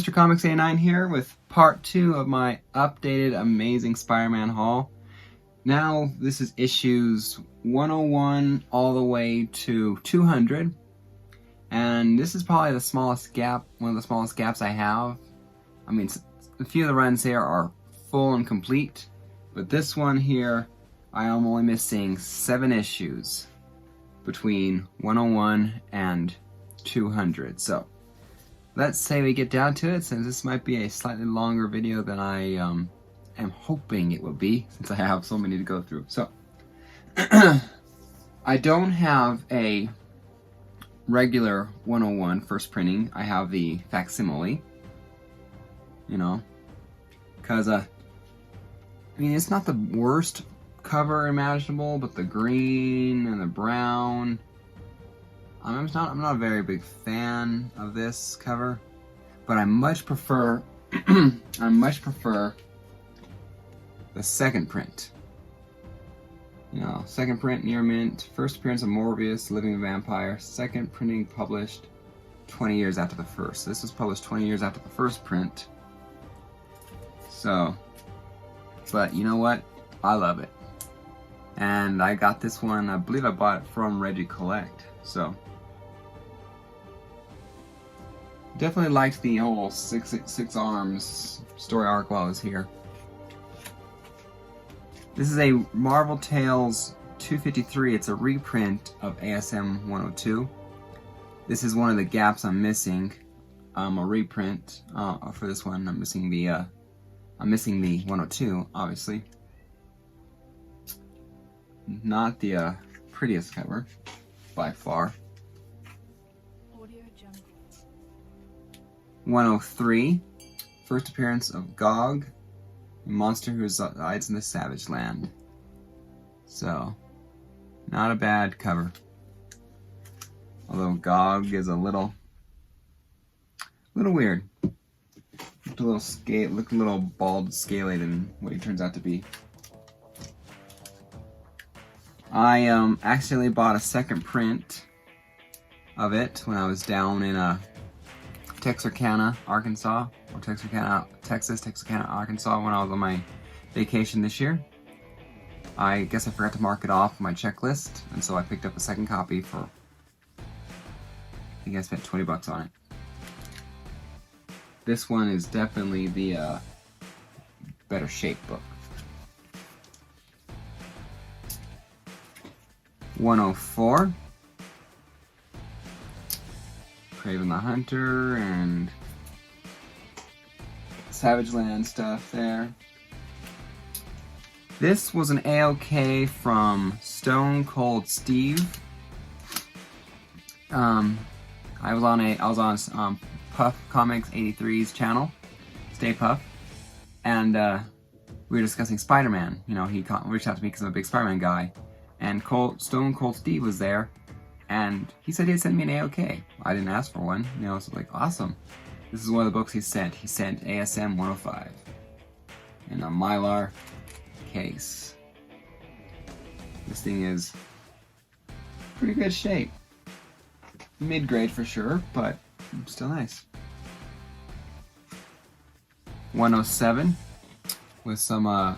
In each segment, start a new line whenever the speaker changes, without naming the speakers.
Mr. Comics 89 here with part 2 of my updated Amazing Spider-Man haul. Now this is issues 101 all the way to 200, and this is probably the smallest gap, one of the smallest gaps I have. I mean, a few of the runs here are full and complete, but this one here I am only missing 7 issues between 101 and 200. So let's say we get down to it, since this might be a slightly longer video than I am hoping it will be, since I have so many to go through. So I don't have a regular 101 first printing. I have the facsimile, you know, because I mean, it's not the worst cover imaginable, but the green and the brown, I'm not a very big fan of this cover, but I much prefer I much prefer the second print. You know, second print near mint, first appearance of Morbius, Living Vampire, second printing published 20 years after the first. So this was published 20 years after the first print. So, but you know what? I love it. And I got this one, I believe I bought it from Reggie Collect. So definitely liked the whole six arms story arc while I was here. This is a Marvel Tales 253. It's a reprint of ASM 102. This is one of the gaps I'm missing. A reprint for this one. I'm missing the 102, obviously. Not the prettiest cover by far. 103, first appearance of Gog, a monster who resides in the Savage Land. So, not a bad cover. Although Gog is a little weird. Looked a little bald, scaly than what he turns out to be. I accidentally bought a second print of it when I was down in Texarkana, Arkansas, or Texarkana, Arkansas, when I was on my vacation this year. I guess I forgot to mark it off my checklist, and so I picked up a second copy for, I think I spent 20 bucks on it. This one is definitely the better shaped book. 104. Craven the Hunter and Savage Land stuff there. This was an AOK from Stone Cold Steve. I was on Puff Comics 83's channel, Stay Puff, and we were discussing Spider-Man. You know, he reached out to me because I'm a big Spider-Man guy, and Stone Cold Steve was there. And he said he'd send me an AOK. I didn't ask for one, you know, so like, awesome. This is one of the books he sent. He sent ASM 105 in a Mylar case. This thing is pretty good shape. Mid-grade for sure, but still nice. 107 with some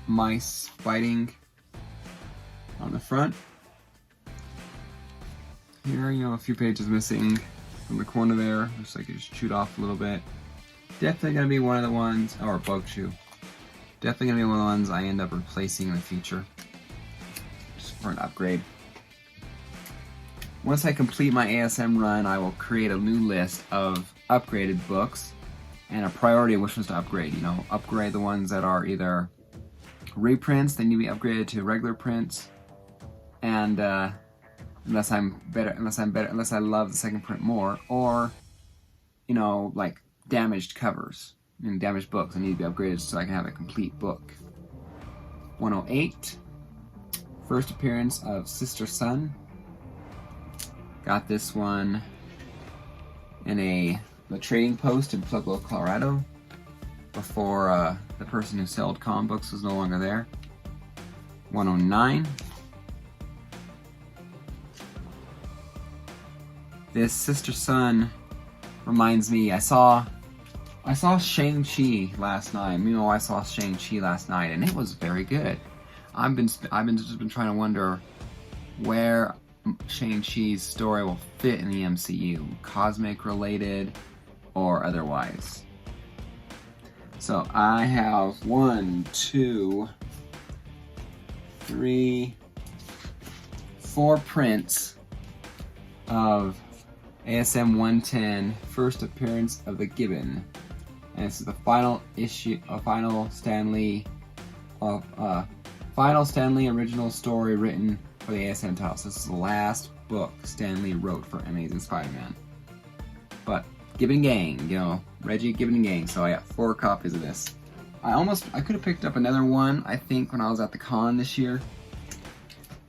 mice fighting on the front. Here, you know, a few pages missing from the corner there. Looks like it just chewed off a little bit. Definitely gonna be one of the ones, or a bug chew. Definitely gonna be one of the ones I end up replacing in the future, just for an upgrade. Once I complete my ASM run, I will create a new list of upgraded books, and a priority of which ones to upgrade. You know, upgrade the ones that are either reprints, they need to be upgraded to regular prints, and unless I love the second print more, or, you know, like damaged covers and damaged books, I need to be upgraded so I can have a complete book. 108, first appearance of Sister Sun. Got this one in the trading post in Pueblo, Colorado, before the person who sold comic books was no longer there. 109. This Sister Sun reminds me, I saw I saw Shang-Chi last night. I saw Shang-Chi last night, and it was very good. I've been trying to wonder where Shang-Chi's story will fit in the MCU, cosmic related or otherwise. So I have 1, 2, 3, 4 prints of ASM 110, first appearance of the Gibbon. And this is the final issue, final Stan Lee original story written for the ASM title. So this is the last book Stan Lee wrote for Amazing Spider-Man. But Gibbon Gang, Reggie Gibbon Gang. So I got 4 copies of this. I could have picked up another one, I think, when I was at the con this year.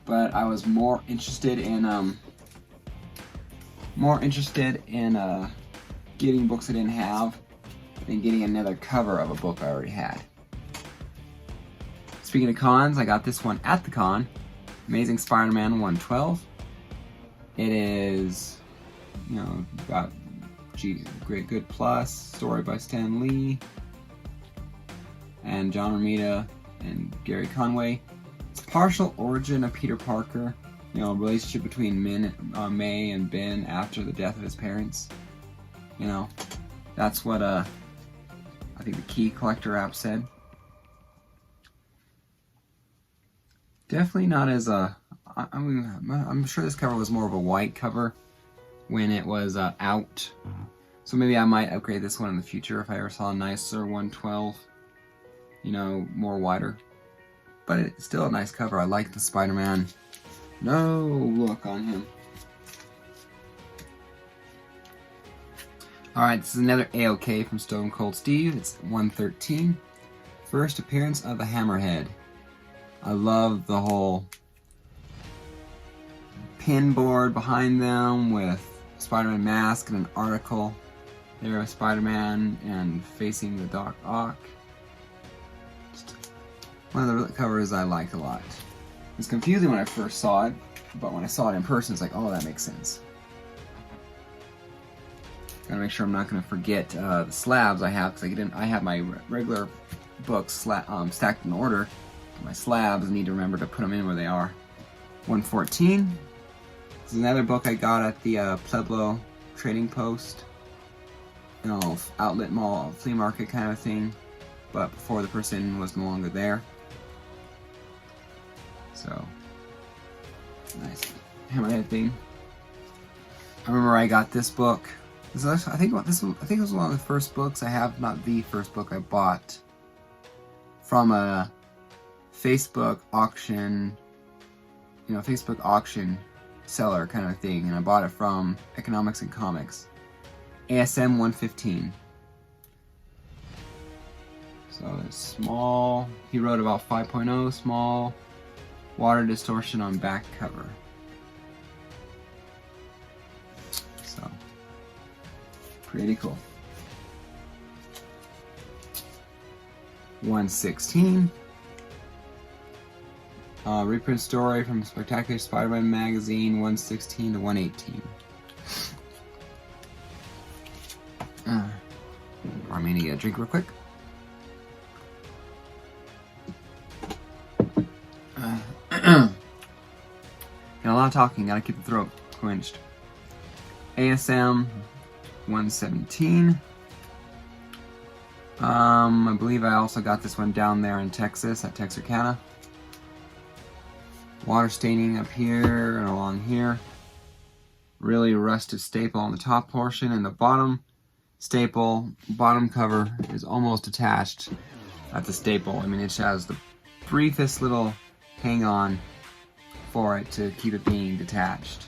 But I was more interested in getting books I didn't have than getting another cover of a book I already had. Speaking of cons, I got this one at the con, Amazing Spider-Man 112. It is, got Great Good Plus, story by Stan Lee and John Romita and Gary Conway. It's partial origin of Peter Parker, relationship between May and Ben after the death of his parents. That's what I think the Key Collector app said. Definitely not as I'm sure this cover was more of a white cover when it was out. So maybe I might upgrade this one in the future if I ever saw a nicer 112, more wider. But it's still a nice cover. I like the Spider-Man no look on him. Alright, this is another AOK from Stone Cold Steve. It's 113. First appearance of the Hammerhead. I love the whole pin board behind them with Spider-Man mask and an article there of Spider-Man and facing the Doc Ock. Just one of the covers I like a lot. It was confusing when I first saw it, but when I saw it in person, it's like, oh, that makes sense. Gotta make sure I'm not gonna forget the slabs I have, because I have my regular books stacked in order. My slabs, I need to remember to put them in where they are. 114. This is another book I got at the Pueblo Trading Post. Outlet mall, flea market kind of thing. But before the person was no longer there. So, nice Hammerhead thing. I remember I got this book. I think it was one of the first books I have, not the first book I bought from a Facebook auction, Facebook auction seller kind of thing, and I bought it from Economics and Comics. ASM 115. So it's small. He wrote about 5.0, small water distortion on back cover. So pretty cool. 116. Reprint story from Spectacular Spider-Man magazine, 116 to 118. I need to get a drink real quick. Got a lot of talking, gotta keep the throat quenched. ASM 117. I believe I also got this one down there in Texas at Texarkana. Water staining up here and along here. Really rusted staple on the top portion, and the bottom staple, bottom cover is almost attached at the staple. It has the briefest little hang on for it to keep it being detached.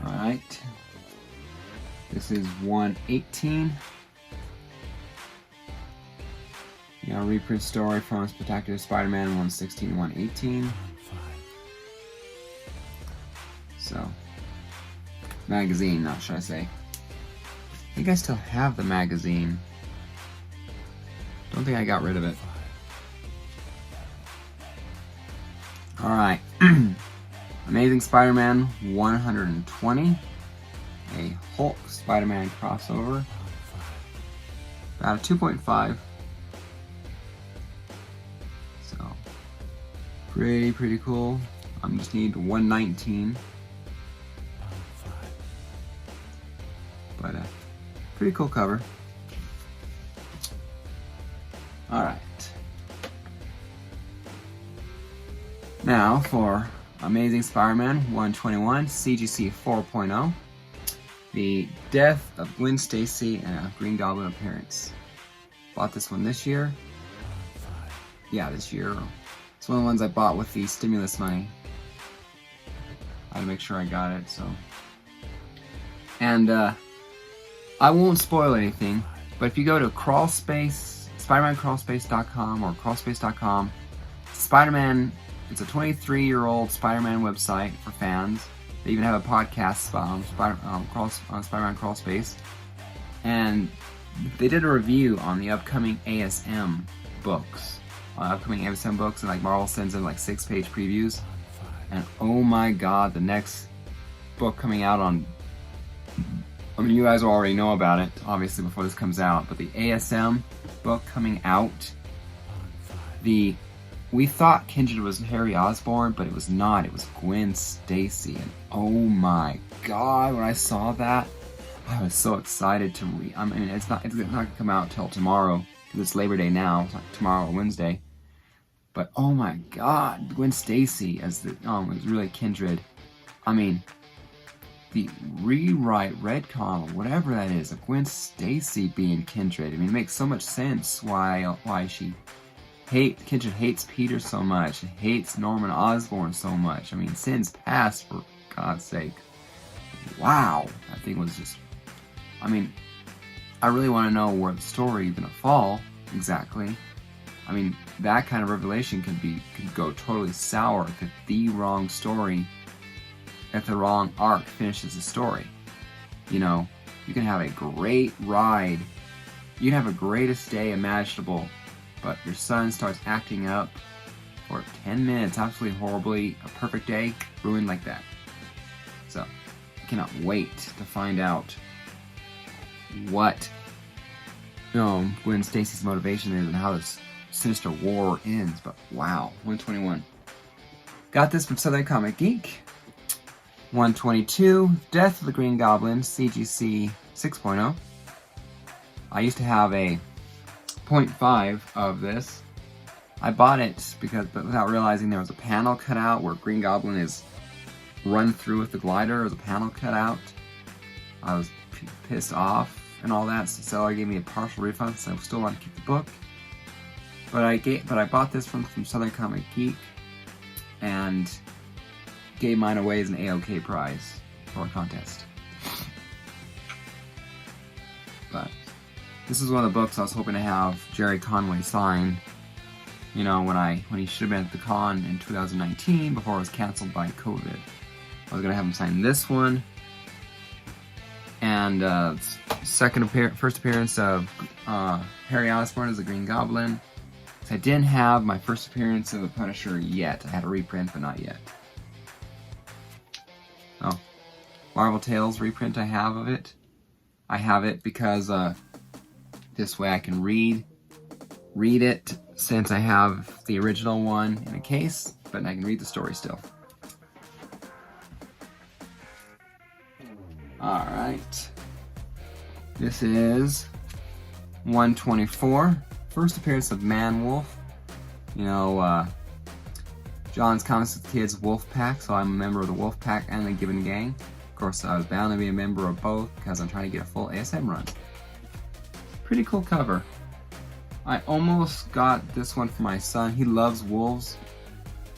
Alright. This is 118. Reprint story from Spectacular Spider-Man 116, 118. So, magazine, not should I say. I think I still have the magazine. Don't think I got rid of it. Alright. Amazing Spider-Man 120. a Hulk Spider-Man crossover. About a 2.5. So pretty cool. I just need 119. But pretty cool cover. Alright. Now for Amazing Spider-Man 121 CGC 4.0. The Death of Gwen Stacy and a Green Goblin appearance. Bought this one this year. Yeah, this year. It's one of the ones I bought with the stimulus money. I had to make sure I got it, so. And I won't spoil anything, but if you go to SpidermanCrawlspace.com or crawlspace.com, Spider-Man, it's a 23-year-old Spider-Man website for fans. They even have a podcast, Spider-Man Crawlspace. And they did a review on the upcoming ASM books. And like Marvel sends in like 6-page previews. And oh my god, the next book coming out on... I mean, you guys will already know about it, obviously, before this comes out. But the ASM book coming out, we thought Kindred was Harry Osborn, but it was not. It was Gwen Stacy. And oh my god, when I saw that, I was so excited to read. I mean, it's not gonna come out till tomorrow, because it's Labor Day now. It's like tomorrow or Wednesday. But oh my god, Gwen Stacy as the it was really Kindred. I mean, the rewrite, retcon, or whatever that is, of Gwen Stacy being Kindred. I mean, it makes so much sense why Kindred hates Peter so much, hates Norman Osborn so much. I mean, sins past, for God's sake. Wow, that thing was just... I mean, I really want to know where the story is going to fall, exactly. I mean, that kind of revelation could go totally sour if the wrong story, if the wrong arc finishes the story. You know, you can have a great ride, you can have a greatest day imaginable, but your son starts acting up for 10 minutes, absolutely horribly, a perfect day, ruined like that. So, I cannot wait to find out what, Gwen Stacy's motivation is and how this sinister war ends. But wow, 121. Got this from Southern Comic Geek. 122, Death of the Green Goblin, CGC 6.0. I used to have a 0.5 of this. I bought it but without realizing there was a panel cut out where Green Goblin is run through with the glider. There was a panel cut out. I was pissed off and all that, so the seller gave me a partial refund, so I still want to keep the book. But I bought this from Southern Comic Geek and gave mine away as an A-OK prize for a contest. But this is one of the books I was hoping to have Jerry Conway sign, when he should have been at the con in 2019 before it was canceled by COVID. I was going to have him sign this one, and first appearance of Harry Osborn as the Green Goblin. I didn't have my first appearance of the Punisher yet. I had a reprint, but not yet. Oh, Marvel Tales reprint I have of it. I have it because this way I can read it, since I have the original one in a case, but I can read the story still. Alright. This is 124. First appearance of Man-Wolf. John's Comics with Kids Wolf Pack, so I'm a member of the Wolf Pack and the Gibbon Gang. Of course, I was bound to be a member of both because I'm trying to get a full ASM run. Pretty cool cover. I almost got this one for my son. He loves wolves.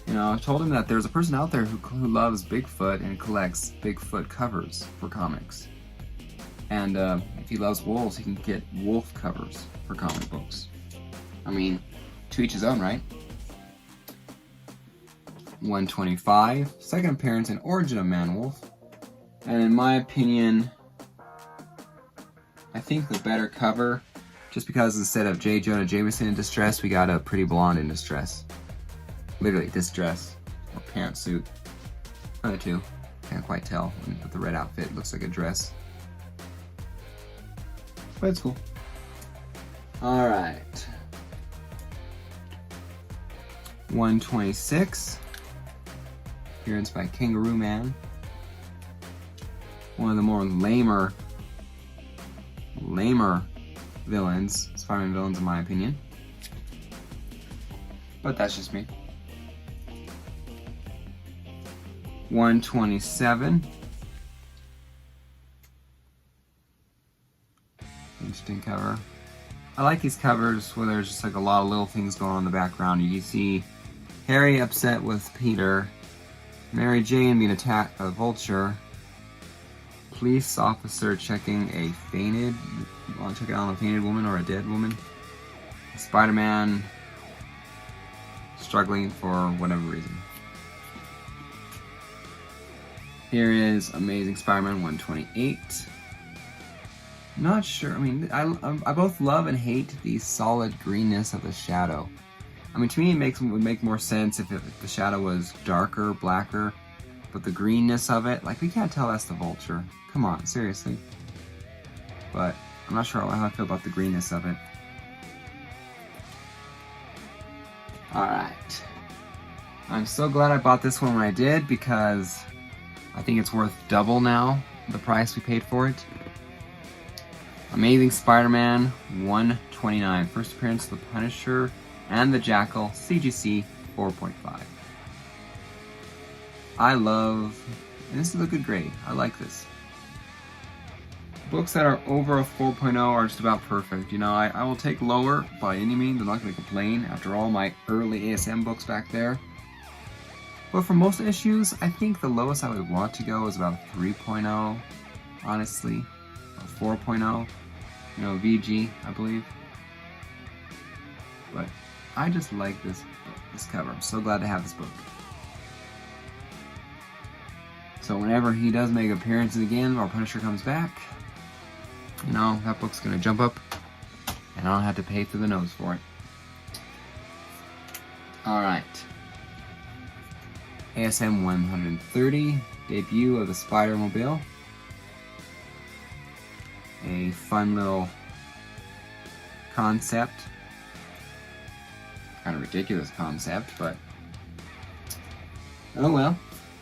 I told him that there's a person out there who loves Bigfoot and collects Bigfoot covers for comics. And if he loves wolves, he can get wolf covers for comic books. I mean, to each his own, right? 125, second appearance and origin of Man-Wolf. And in my opinion, I think the better cover, just because instead of J. Jonah Jameson in distress, we got a Pretty Blonde in distress. Literally distress, or pantsuit. One of the two. Can't quite tell. With the red outfit, looks like a dress. but it's cool. All right. 126. Appearance by Kangaroo Man. One of the more lamer villains, Spider-Man villains in my opinion. But that's just me. 127. Interesting cover. I like these covers where there's just like a lot of little things going on in the background. You see Harry upset with Peter, Mary Jane being attacked by a vulture, police officer checking a fainted woman or a dead woman, Spider-Man struggling for whatever reason. Here is Amazing Spider-Man 128. Not sure. I mean, I both love and hate the solid greenness of the shadow. I mean, to me, it would make more sense if the shadow was darker, blacker, but the greenness of it, like, we can't tell that's the Vulture. Come on, seriously. But I'm not sure how I feel about the greenness of it. Alright. I'm so glad I bought this one when I did, because I think it's worth double now, the price we paid for it. Amazing Spider-Man 129. First appearance of the Punisher and the Jackal, CGC 4.5. I love, and this is a good grade. I like this. Books that are over a 4.0 are just about perfect. You know, I will take lower by any means. I'm not going to complain after all my early ASM books back there. But for most issues, I think the lowest I would want to go is about a 3.0, honestly. Or 4.0. You know, VG, I believe. But I just like this book, this cover. I'm so glad to have this book. So whenever he does make appearances again, or Punisher comes back, you know, that book's gonna jump up, and I don't have to pay through the nose for it. Alright. ASM 130, debut of the Spider-Mobile. A fun little concept. Kind of ridiculous concept, but oh well,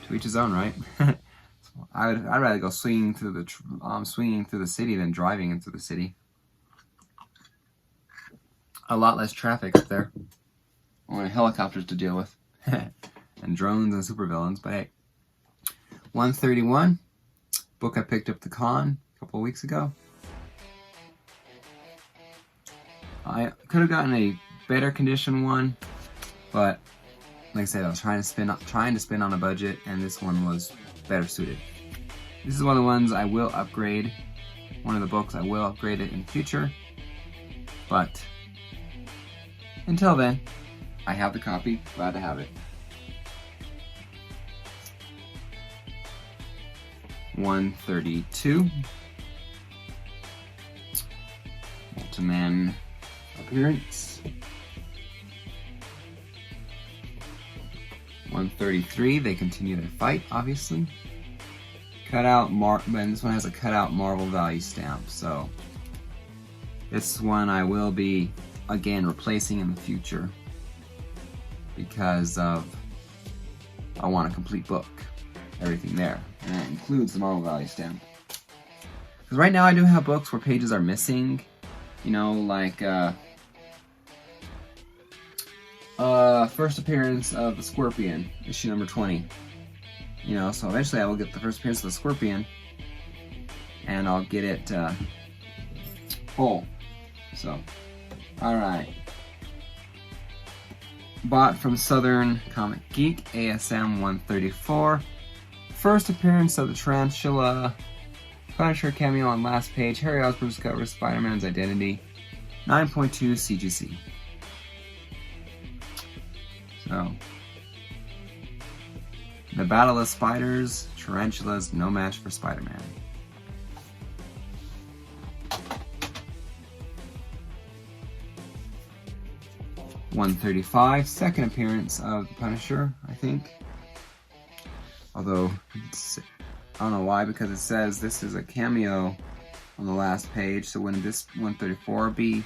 to each his own, right? I'd rather go swinging through the city than driving into the city. A lot less traffic up there. Only helicopters to deal with, and drones and supervillains. But hey, 131, book I picked up at the con a couple of weeks ago. I could have gotten a better condition one, but like I said, I was trying to spend on a budget, and this one was better suited. This is one of the ones I will upgrade. One of the books I will upgrade it in the future. But until then, I have the copy. Glad to have it. 132. Ultraman appearance. 133, they continue their fight, obviously. Cutout and this one has a cutout Marvel value stamp, so this one I will be again replacing in the future because I want a complete book, everything there, and that includes the Marvel value stamp. Because right now I do have books where pages are missing, you know, like first appearance of the Scorpion, issue number 20. You know, so eventually I will get the first appearance of the Scorpion, and I'll get it whole. So, alright. Bought from Southern Comic Geek, ASM 134. First appearance of the Tarantula, Punisher cameo on last page, Harry Osborn discovers Spider-Man's identity, 9.2 CGC. So, the Battle of Spiders, Tarantulas, no match for Spider-Man. $135, second appearance of the Punisher, I think. Although, I don't know why, because it says this is a cameo on the last page. So wouldn't this 134 be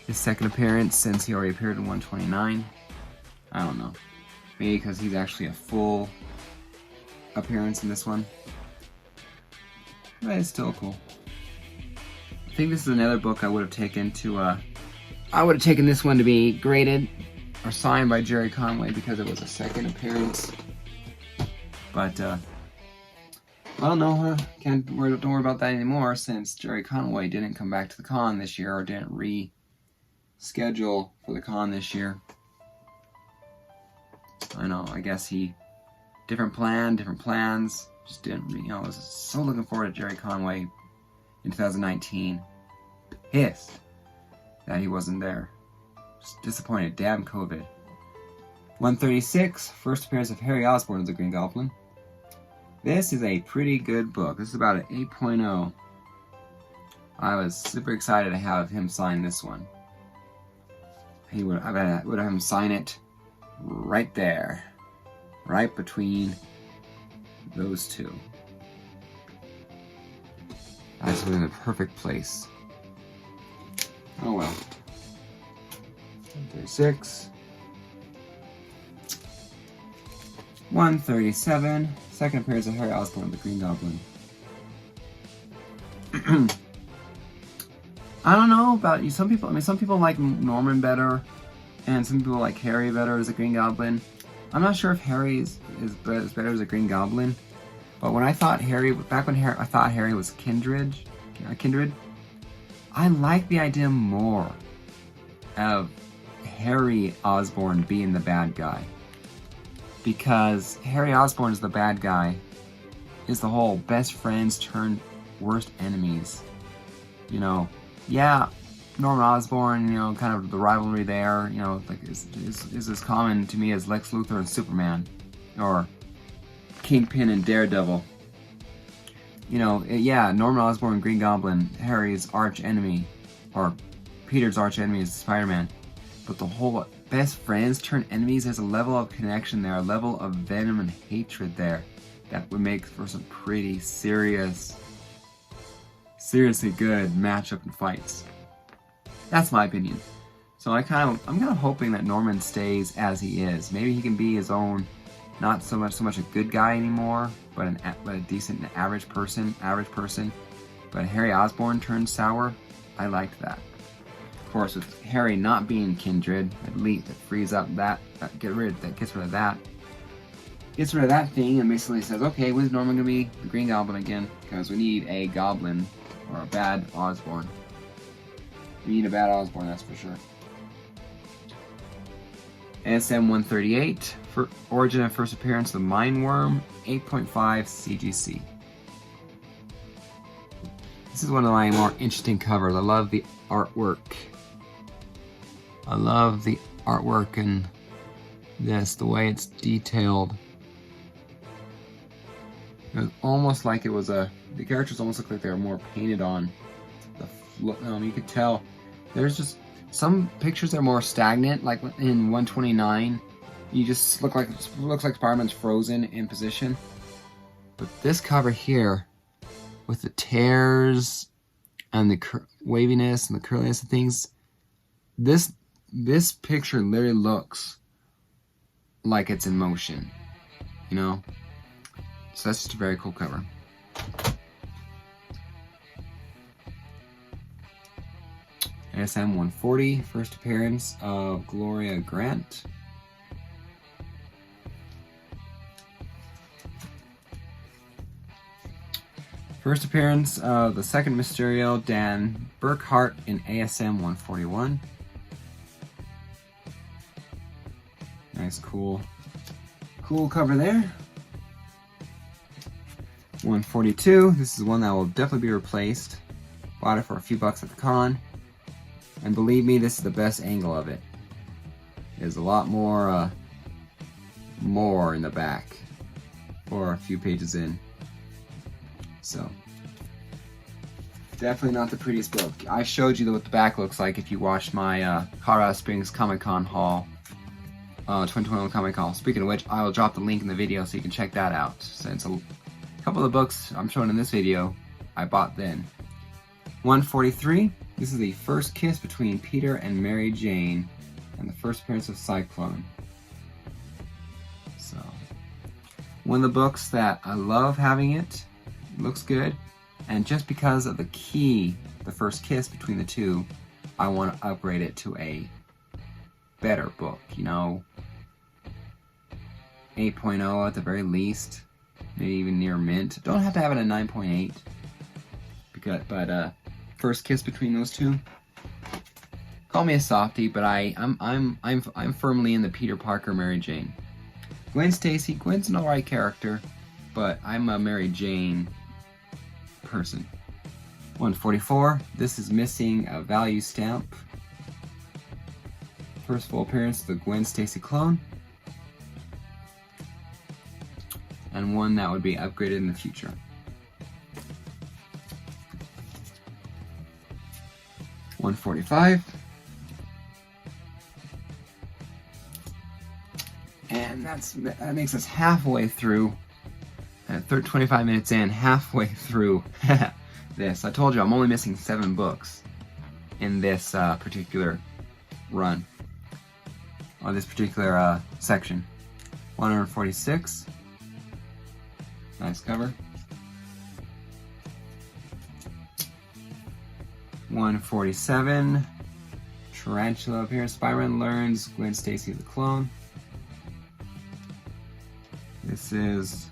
his second appearance since he already appeared in 129? I don't know. Maybe because he's actually a full appearance in this one. But it's still cool. I think this is another book I would have taken to, I would have taken this one to be graded or signed by Jerry Conway because it was a second appearance. But, well, no, don't worry about that anymore since Jerry Conway didn't come back to the con this year or didn't reschedule for the con this year. I know, I guess he, different plans, just didn't, I was so looking forward to Jerry Conway in 2019. Pissed that he wasn't there. Just disappointed, damn COVID. 136, first appearance of Harry Osborn as the Green Goblin. This is a pretty good book. This is about an 8.0. I was super excited to have him sign this one. I would have him sign it right there. Right between those two. That's in the perfect place. Oh well. 136. 137. Second appearance of Harry Osborn, the Green Goblin. I don't know about you. Some people like Norman better, and some people like Harry better as a Green Goblin. I'm not sure if Harry is better as a Green Goblin, but when I thought I thought Harry was Kindred, I like the idea more of Harry Osborn being the bad guy. Because Harry Osborn is the bad guy, is the whole best friends turned worst enemies. You know, yeah, Norman Osborn, you know, kind of the rivalry there, you know, like is as common to me as Lex Luthor and Superman, or Kingpin and Daredevil. You know, yeah, Norman Osborn, Green Goblin, Harry's arch enemy, or Peter's arch enemy is Spider-Man. But the whole best friends turn enemies, there's a level of connection there, a level of venom and hatred there that would make for some pretty seriously good matchup and fights. That's my opinion. So I'm kind of hoping that Norman stays as he is. Maybe he can be his own, not so much a good guy anymore, but a decent average person. But Harry Osborn turned sour. I liked that. Of course, with Harry not being Kindred, at least it frees up gets rid of that thing, and basically says, okay, when's Norman gonna be the Green Goblin again? Because we need a Goblin or a bad Osborn. We need a bad Osborn, that's for sure. ASM 138 for origin and first appearance of the Mindworm, 8.5 CGC. This is one of my more interesting covers. I love the artwork. I love the artwork and the way it's detailed. It's almost like it was the characters almost look like they were more painted on. You could tell there's just some pictures that are more stagnant, like in 129. You just looks like Spider-Man's frozen in position. But this cover here, with the tears and the waviness and the curliness of things, this picture literally looks like it's in motion, you know? So that's just a very cool cover. ASM 140, first appearance of Gloria Grant. First appearance of the second Mysterio, Dan Burkhart, in ASM 141. Nice, cool cover there. 142, this is one that will definitely be replaced. Bought it for a few bucks at the con. And believe me, this is the best angle of it. There's a lot more in the back, or a few pages in. So, definitely not the prettiest book. I showed you what the back looks like if you watched my Colorado Springs Comic-Con haul, 2021 Comic-Con. Speaking of which, I will drop the link in the video so you can check that out. Since a couple of the books I'm showing in this video, I bought then. 143. This is the first kiss between Peter and Mary Jane, and the first appearance of Cyclone. So, one of the books that I love having it. Looks good, and just because of the key, the first kiss between the two, I want to upgrade it to a better book, you know, 8.0 at the very least, maybe even near mint. Don't have to have it at 9.8, but first kiss between those two. Call me a softie, but I'm firmly in the Peter Parker Mary Jane. Gwen Stacy, Gwen's an alright character, but I'm a Mary Jane person. 144. This is missing a value stamp. First full appearance of the Gwen Stacy clone, and one that would be upgraded in the future. 145. And that makes us halfway through. 25 minutes in, halfway through this. I told you I'm only missing 7 books in this particular run, or this particular section. 146. Nice cover. 147. Tarantula appearance. Spider-Man learns Gwen Stacy is a clone. This is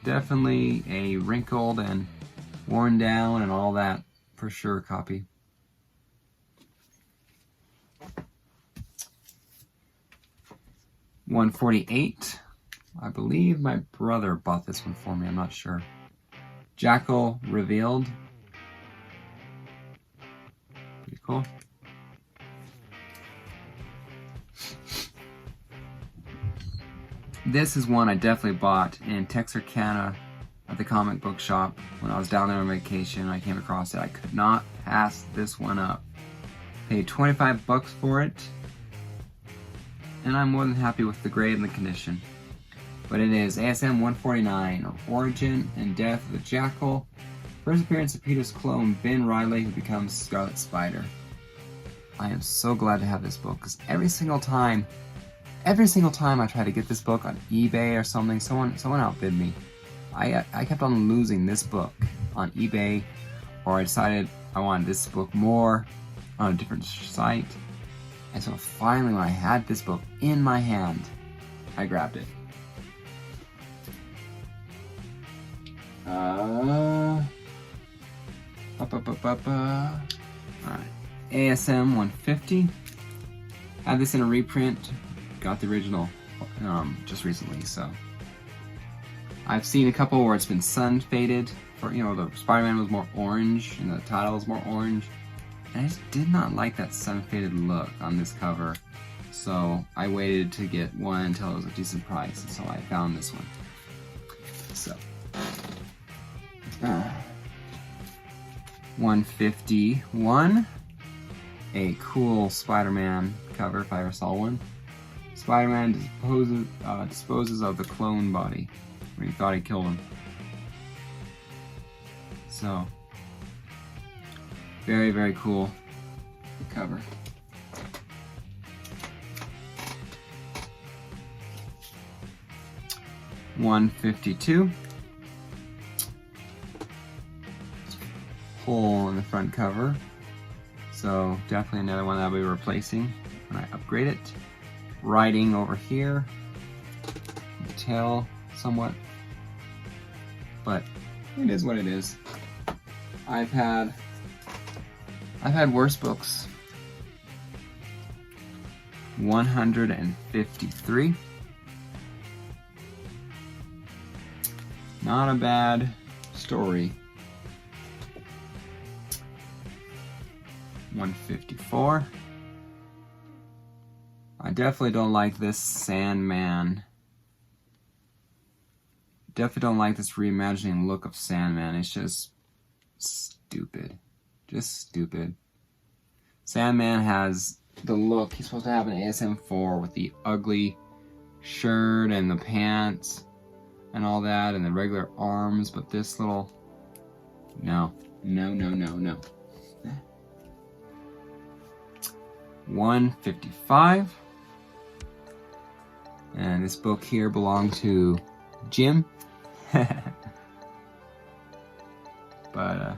definitely a wrinkled and worn down and all that for sure copy. $148. I believe my brother bought this one for me, I'm not sure. Jackal Revealed. Pretty cool. This is one I definitely bought in Texarkana at the comic book shop when I was down there on vacation. I came across it. I could not pass this one up. Paid 25 bucks for it, and I'm more than happy with the grade and the condition. But it is ASM 149, Origin and Death of the Jackal. First appearance of Peter's clone, Ben Riley, who becomes Scarlet Spider. I am so glad to have this book, because every single time I try to get this book on eBay or something, someone outbid me. I kept on losing this book on eBay, or I decided I wanted this book more on a different site. And so finally, when I had this book in my hand, I grabbed it. Alright. ASM 150. Had this in a reprint. Got the original just recently, so I've seen a couple where it's been sun faded. For the Spider-Man was more orange and the title was more orange, and I just did not like that sun faded look on this cover. So I waited to get one until it was a decent price, and so I found this one. So 151. A cool Spider-Man cover if I ever saw one. Spider-Man disposes of the clone body when he thought he killed him. So, very, very cool cover. $152. Hole in the front cover. So definitely another one that I'll be replacing when I upgrade it. Writing over here. You can tell somewhat. But it is what it is. I've had worse books. 153. Not a bad story. 154. I definitely don't like this Sandman. Definitely don't like this reimagining look of Sandman. It's just stupid. Just stupid. Sandman has the look he's supposed to have in ASM4 with the ugly shirt and the pants and all that and the regular arms, but this little... No. 155. And this book here belonged to Jim. But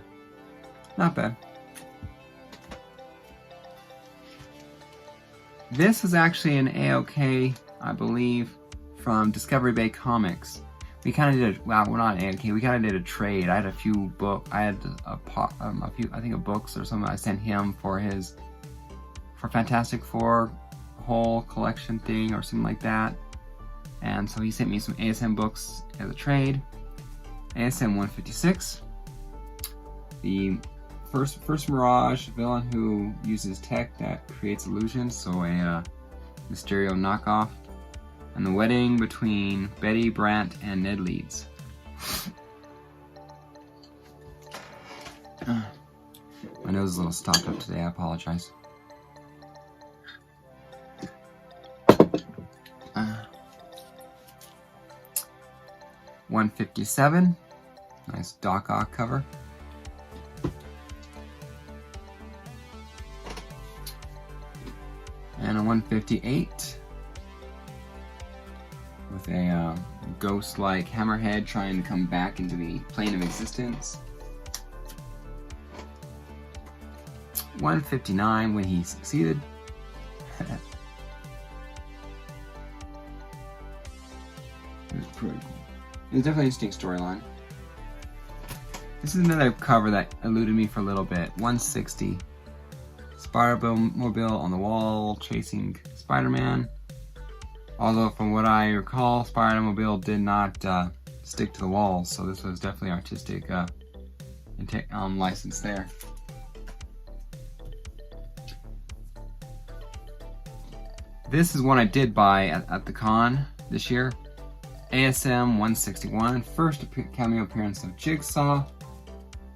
not bad. This is actually an AOK, I believe, from Discovery Bay Comics. We kind of did, well, we're not AOK, we kind of did a trade. I had a few I had a few, I think, of books or something I sent him for Fantastic Four whole collection thing or something like that. And so he sent me some ASM books as a trade. ASM 156. The first Mirage villain who uses tech that creates illusions, so a Mysterio knockoff. And the wedding between Betty Brant and Ned Leeds. My nose is a little stopped up today, I apologize. 157, nice Doc Ock cover. And a 158 with a ghost-like hammerhead trying to come back into the plane of existence. 159 when he succeeded. It was pretty cool. It was definitely an interesting storyline. This is another cover that eluded me for a little bit. 160. Spider-Mobile on the wall chasing Spider-Man. Although from what I recall, Spider-Mobile did not stick to the walls, so this was definitely artistic license there. This is one I did buy at the con this year. ASM 161, first cameo appearance of Jigsaw,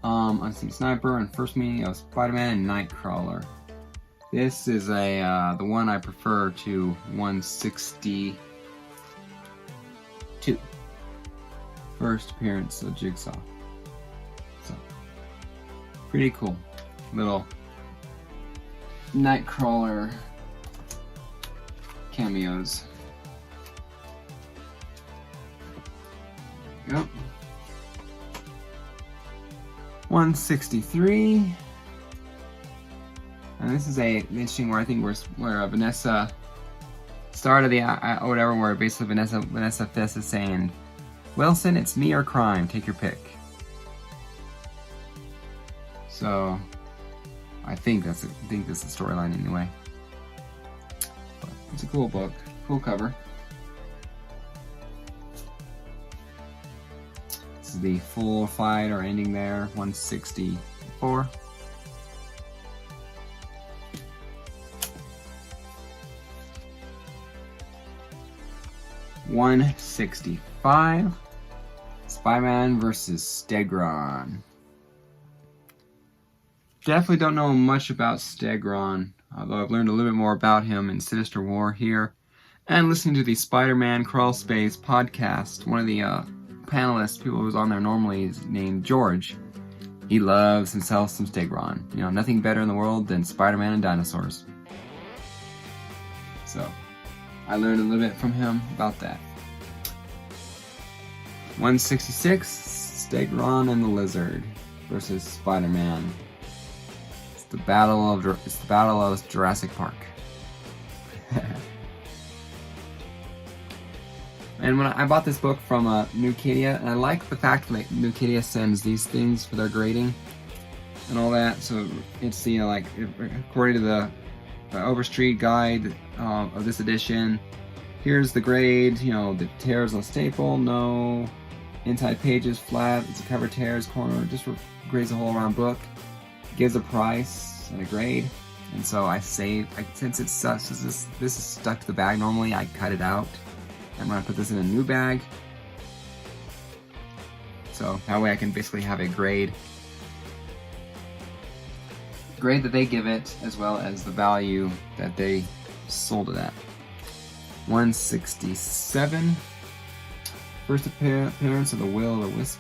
Unseen Sniper, and first meeting of Spider-Man and Nightcrawler. This is the one I prefer to 162. First appearance of Jigsaw. So, pretty cool. Little Nightcrawler cameos. Yep. 163. And this is a interesting where I think where Vanessa started the or whatever, where basically Vanessa Fisk is saying, "Wilson, it's me or crime. Take your pick." So I think this is the storyline anyway. But it's a cool book, cool cover. This is the full fight or ending there, 164. $165. Spider-Man versus Stegron. Definitely don't know much about Stegron, although I've learned a little bit more about him in Sinister War here. And listening to the Spider-Man Crawl Space podcast, one of the panelists, people who's on there normally, is named George. He loves himself some Stegron. You know, nothing better in the world than Spider-Man and dinosaurs. So, I learned a little bit from him about that. 166, Stegron and the Lizard versus Spider-Man. It's the battle of Jurassic Park. And when I bought this book from Nukidia, and I like the fact that Nukidia sends these things for their grading and all that. So it's, you know, like according to the Overstreet guide of this edition, here's the grade. You know, the tears on staple, no. Inside pages flat. It's a cover tears corner. Just grades the whole around book. Gives a price and a grade. And so I saved. Since it's this is stuck to the bag. Normally I cut it out. I'm gonna put this in a new bag. So that way I can basically have a grade that they give it, as well as the value that they sold it at. 167. First appearance of the Will-o'-the-Wisp.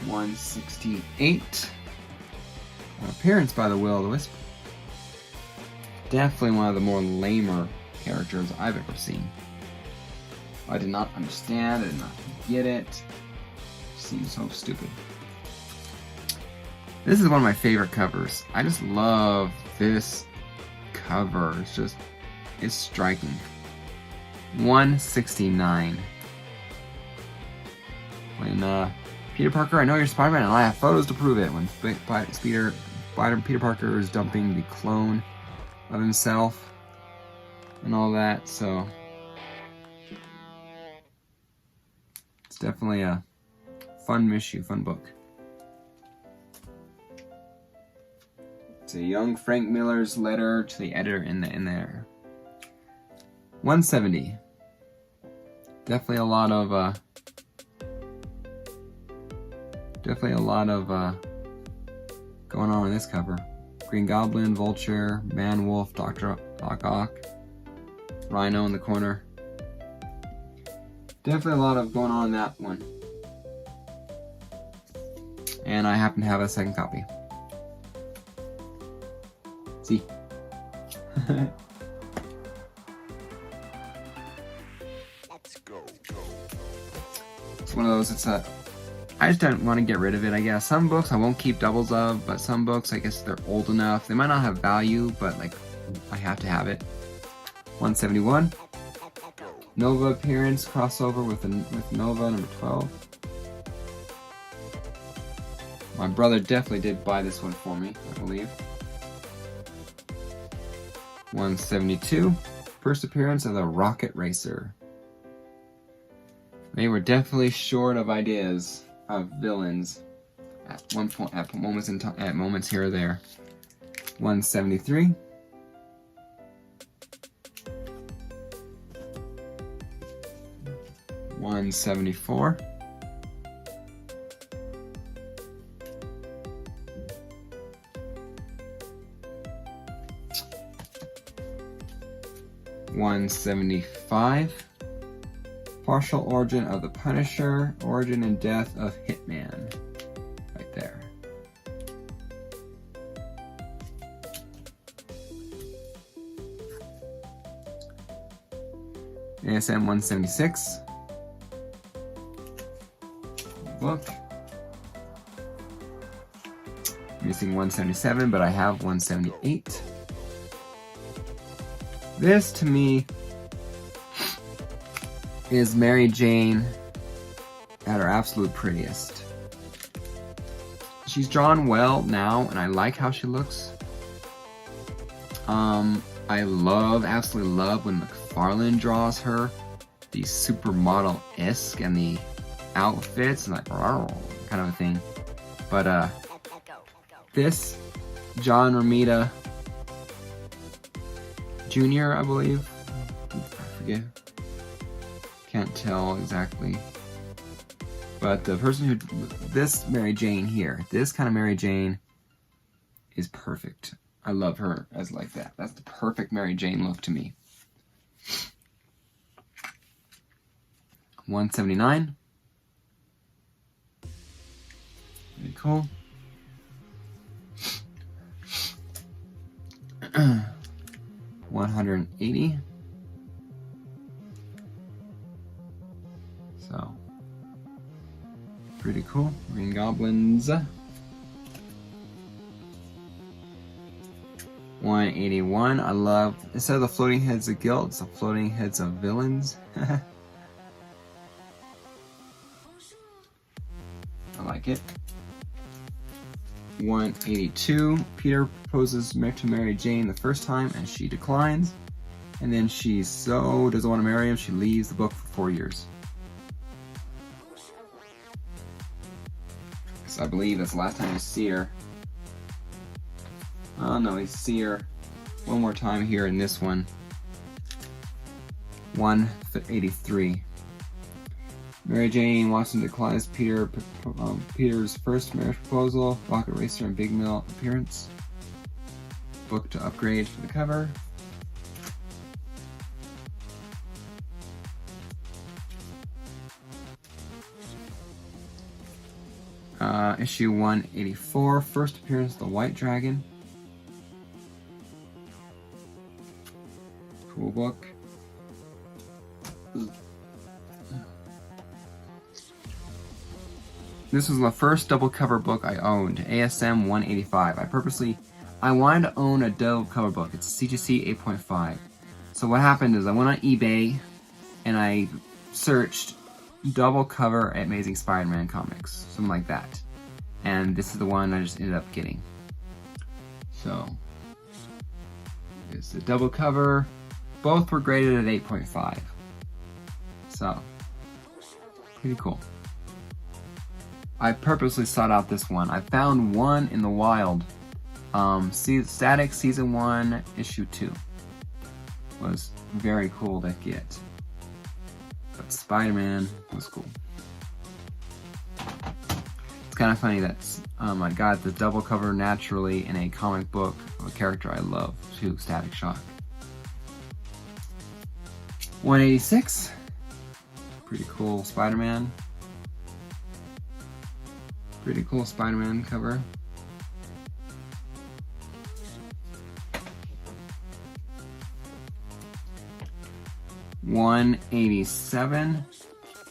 $168. appearance by the Will-O-the-Wisp. Definitely one of the more lamer characters I've ever seen. I did not understand, I did not get it. It seems so stupid. This is one of my favorite covers. I just love this cover. It's striking. 169. When Peter Parker, I know you're Spider-Man, and I have photos to prove it. When Peter Parker is dumping the clone of himself and all that, so it's definitely a fun issue, fun book. It's a young Frank Miller's letter to the editor in there. 170. Definitely a lot of going on in this cover. Green Goblin, Vulture, Man Wolf, Doc Ock, Rhino in the corner. Definitely a lot of going on in that one. And I happen to have a second copy. See?
Let's go.
It's one of those, I just don't want to get rid of it, I guess. Some books I won't keep doubles of, but some books, I guess they're old enough. They might not have value, but like, I have to have it. 171. Nova appearance, crossover with Nova, number 12. My brother definitely did buy this one for me, I believe. 172. First appearance of the Rocket Racer. They were definitely short of ideas of villains at one point, at moments here or there. 173. $174. $175. Partial origin of the Punisher, origin and death of Hitman. Right there. ASM 176. Book. Missing 177, but I have 178. This, to me, is Mary Jane at her absolute prettiest. She's drawn well now, and I like how she looks. I absolutely love when McFarlane draws her, the supermodel-esque and the outfits and like kind of a thing. But this John Romita Jr., I believe. I forget. Can't tell exactly. But the person who, this Mary Jane here, this kind of Mary Jane is perfect. I love her as like that. That's the perfect Mary Jane look to me. 179. Very cool. 180. So, pretty cool. Green Goblins. 181. I love, instead of the floating heads of guilt, it's the floating heads of villains. I like it. 182. Peter proposes to Mary Jane the first time and she declines. And then she so doesn't want to marry him, she leaves the book for 4 years. So I believe that's the last time you see her. Oh no, you see her one more time here in this one. 183. Mary Jane Watson declines Peter's first marriage proposal. Rocket Racer and Big Mill appearance. Book to upgrade for the cover. Issue 184, first appearance of the White Dragon. Cool book. This was the first double cover book I owned, ASM 185. I wanted to own a double cover book. It's CGC 8.5. So what happened is I went on eBay and I searched double cover Amazing Spider-Man comics, something like that. And this is the one I just ended up getting. So, it's the double cover. Both were graded at 8.5. So, pretty cool. I purposely sought out this one. I found one in the wild. Static Season 1, Issue 2. Was very cool to get. But Spider-Man was cool. It's kind of funny that I got the double cover naturally in a comic book of a character I love, too, Static Shock. 186. Pretty cool Spider-Man. Pretty cool Spider-Man cover. $187.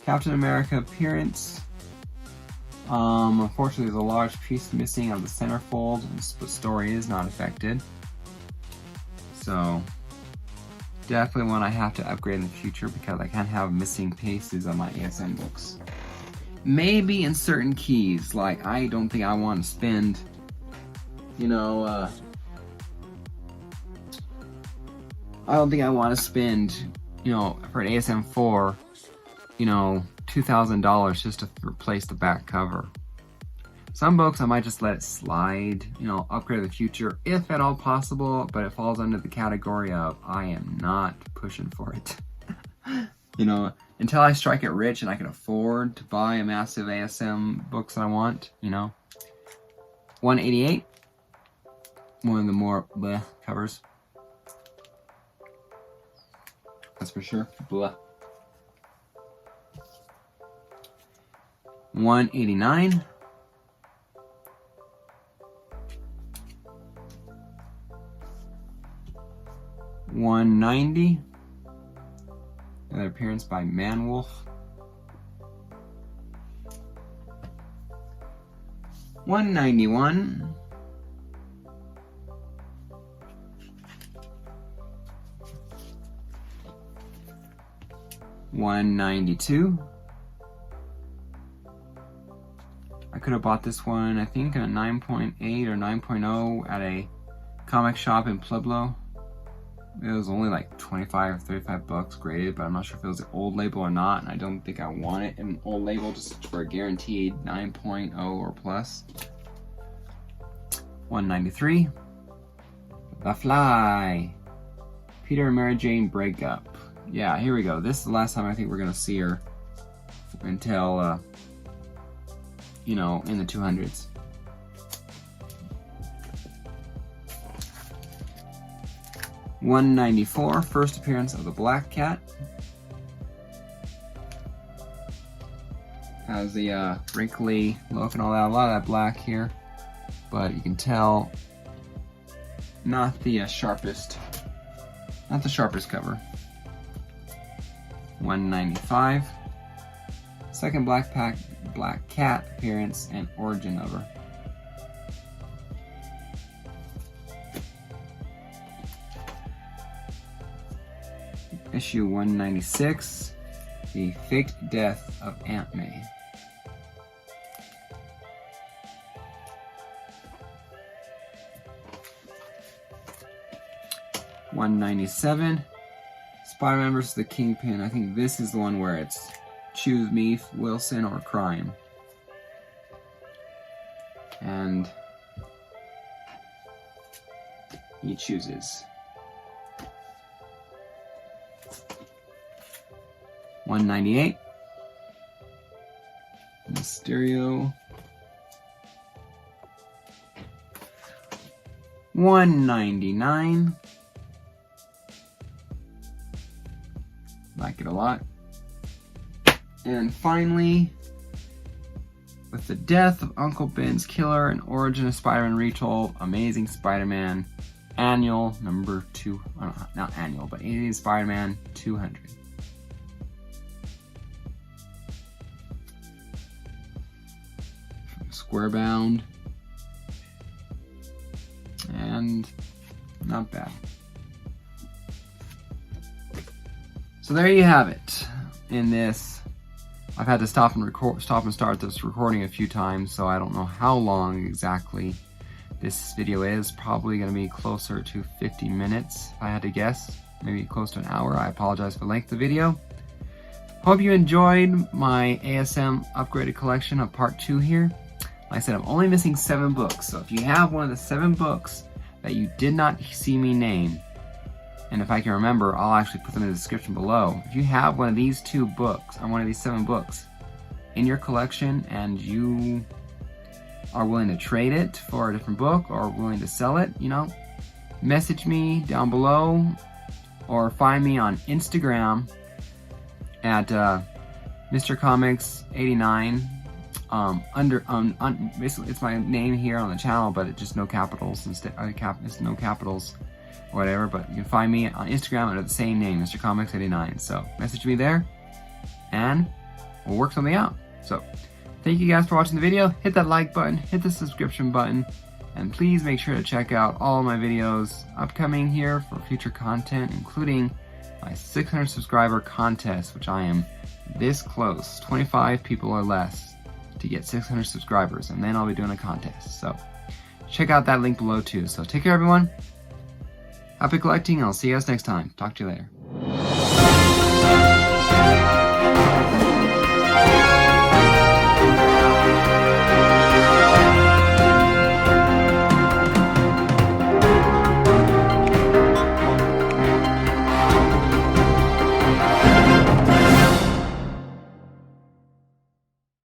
Captain America appearance. Unfortunately, there's a large piece missing of the centerfold, and the story is not affected. So, definitely one I have to upgrade in the future because I can't have missing pieces on my ASM books. Maybe in certain keys, like I don't think I want to spend, for an ASM 4, $2,000 just to replace the back cover. Some books I might just let it slide, upgrade in the future if at all possible, but it falls under the category of I am not pushing for it. Until I strike it rich and I can afford to buy a massive ASM books that I want, 188, one of the more bleh covers. That's for sure. Blah. 189. $190. Another appearance by Manwolf. 191. $192. I could have bought this one, I think, in a 9.8 or 9.0 at a comic shop in Pueblo. It was only like 25 or 35 bucks graded, but I'm not sure if it was an old label or not, and I don't think I want it in an old label just for a guaranteed 9.0 or plus. 193. The Fly. Peter and Mary Jane breakup. Yeah, here we go. This is the last time I think we're gonna see her until, in the 200s. $194, first appearance of the Black Cat. Has the wrinkly look and all that, a lot of that black here, but you can tell not the sharpest cover. 195. Second Black Cat appearance and origin of her. Issue 196, The Faked Death of Aunt May. $197, Spider-Man vs. the Kingpin. I think this is the one where it's choose me, Wilson, or crime. And he chooses. 198. Mysterio. 199. Like it a lot. And finally, with the death of Uncle Ben's killer and origin of Spider-Man retold, Amazing Spider-Man Annual number 2, not annual, but Amazing Spider-Man 200. Square bound, and not bad. So there you have it. In this, I've had to stop and start this recording a few times, so I don't know how long exactly this video is. Probably going to be closer to 50 minutes, if I had to guess. Maybe close to an hour. I apologize for the length of the video. Hope you enjoyed my ASM upgraded collection of part 2 here. Like I said, I'm only missing 7 books, so if you have one of the 7 books that you did not see me name, and if I can remember, I'll actually put them in the description below. If you have one of these 2 books, or one of these 7 books in your collection, and you are willing to trade it for a different book, or willing to sell it, you know, message me down below, or find me on Instagram at Mr. Comics 89. Basically it's my name here on the channel, but it's just no capitals instead. It's no capitals or whatever. But you can find me on Instagram under the same name, Mr. Comics 89. So message me there, and we'll work something out. So thank you guys for watching the video. Hit that like button, hit the subscription button, and please make sure to check out all of my videos upcoming here for future content, including my 600 subscriber contest, which I am this close, 25 people or less, to get 600 subscribers, and then I'll be doing a contest. So check out that link below too. So take care everyone, happy collecting, I'll see you guys next time. Talk to you later.